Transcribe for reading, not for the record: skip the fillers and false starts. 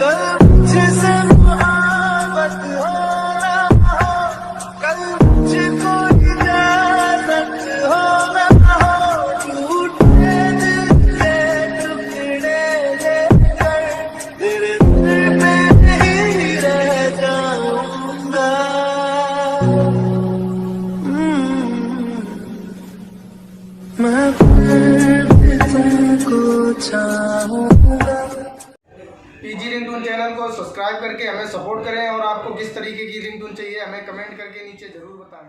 कल मुझसे मोहब्बत हो ना हो, कल मुझको इजाजत हो ना हो, टूटे दिल के टुकड़े लेकर तेरे दिल पे ही रह जाऊंगा। मैं फिर भी तुमको चाहूंगा। पीजी रिंगटोन चैनल को सब्सक्राइब करके हमें सपोर्ट करें और आपको किस तरीके की रिंगटोन चाहिए हमें कमेंट करके नीचे ज़रूर बताएं।